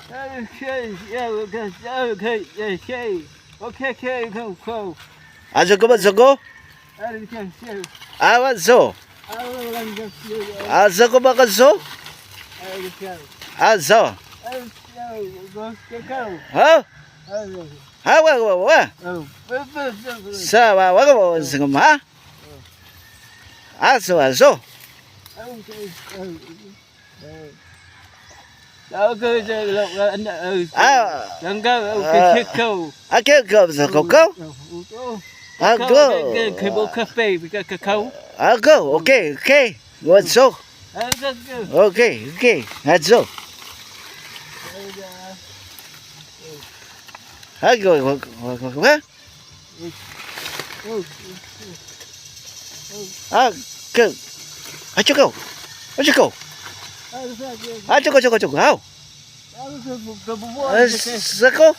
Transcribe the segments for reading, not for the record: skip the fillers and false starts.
Okay, yeah, okay, okay. Okay, go. Azo ko? Azo. Azo ko ba kaso? Azo. Ha? Ha, wa. Sa wa singum ha? Azo. Ake ko sa koko? Ako. Ako, okay. What's so? Okay. Azo. Ako, ha? Ako. How? Sako?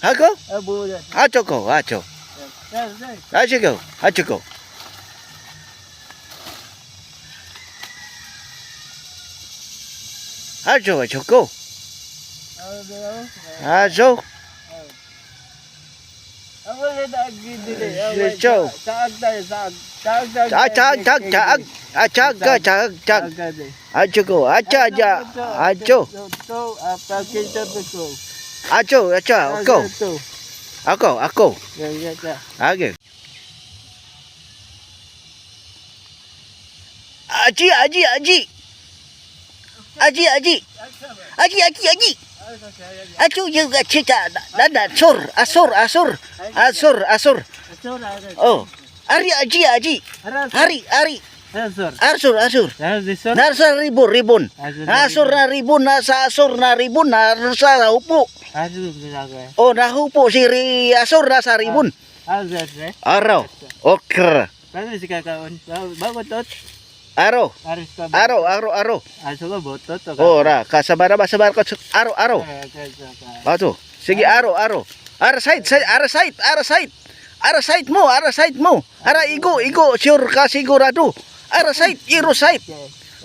Ako? Acho. Ako. Age. Aji. Acu juga cita dada asur. Oh, Ari. Asur. Nasar ribun. Asur na ribun nasa upu. Oh, na upu siri asur nasa ribun. Araw. Okra. Aro. Oh, ra kasabar ko aro. Bato. Sige aro. Ara side mo. Ara igo sure ka sigurado. Ara side, iro side.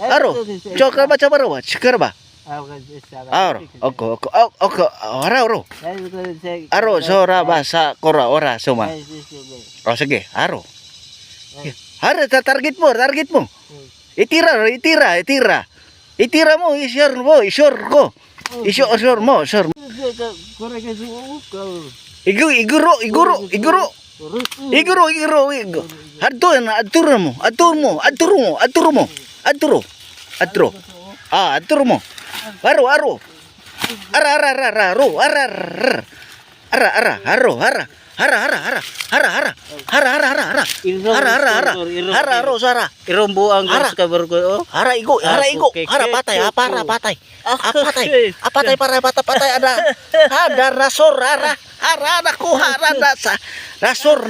Aro. Chokra ba. Aro. Oko. Aro. Aro sora basa ora suma. Oh, sige, aro. Hari target mo. Itira mo, isyor ko. Isyor mo. Iguro. Atur mo. Aro. Suara. Irombo ang gas kabar ko. Hara igo. Hara patay. Patay ada rasor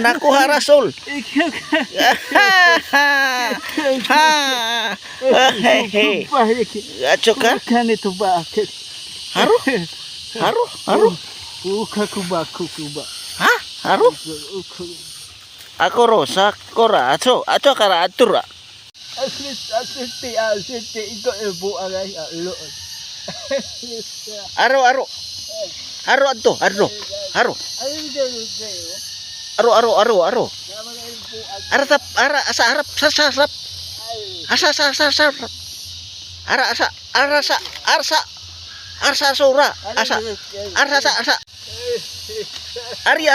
nakuha rasol. Acoka Kan itu ba? haru. Kuba. Hah? Haru? Ako rosa kora aco kara atur. Asiti ito ibu agay lo. Aro. Arsa sura. Arsa. Ari.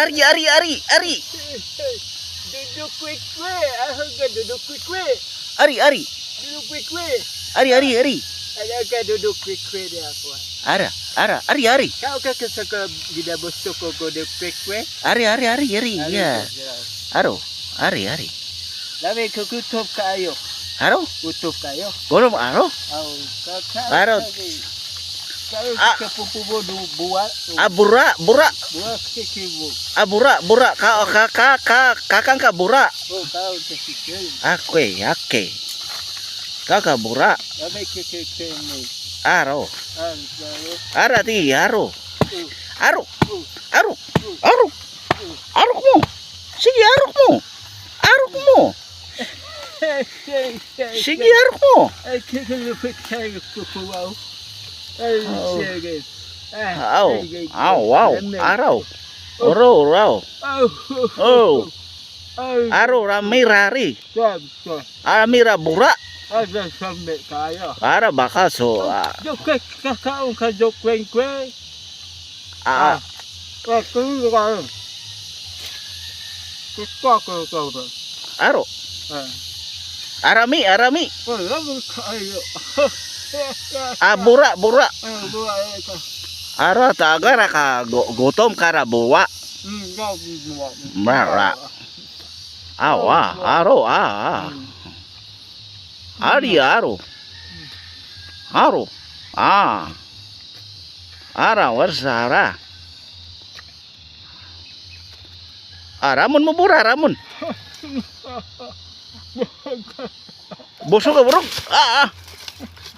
Duduk quick. Duduk quick. Ari. Ada duduk quick dia aku. Ari. Kau ke gida bosok ko de quick. Ari. Ya. Aro. Ari. Lawe ko kutub kayo. Aro? Kutub kayo. Golom aro? Aro. Kepupu buat. Abura. Buat kekibu. Abura. Kakang ka bura. Oh, kau kekibu. Ake. Kakak bura. Lawe kekekeni. Aro. Arati aro. Aro mo. Sige arok mo. Sige arok mo. Ay, Oh. sige. Aw, aw, wow, araw. Oro, raw. Oh. Araw, rami, rari. Amira, bura. Ada sampai kaya. Ara, baka, so, Jok kakao ka jok kweng. Aku kan. Kita kau. Araw. Arami, arami. Lalu kaya. Bura, bura. Buat itu. Ara, tagara ka, gutom ka ra, buwa. Enggak buat. Mara. Awa, araw, Ari, araw. Araw. Ara, warsara. Ramon mo bura, Ramon. Bosok ka buruk.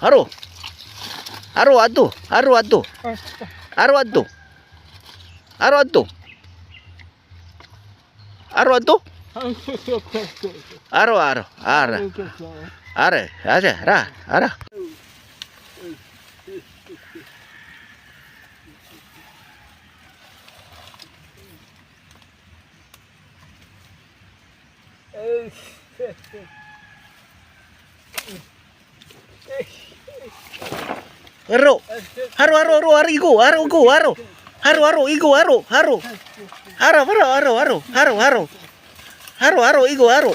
Haro. Haro atu. Haro atu. Haro atu. Haro atu. Haro atu. Haro haro. Ara. Are. Aja. Ra. Ara. Haro. Haro haro haro haro igo. Haro go. Haro. Haro haro igo. Haro. Haro. Haro haro haro haro. Haro haro. Haro haro igo. Haro.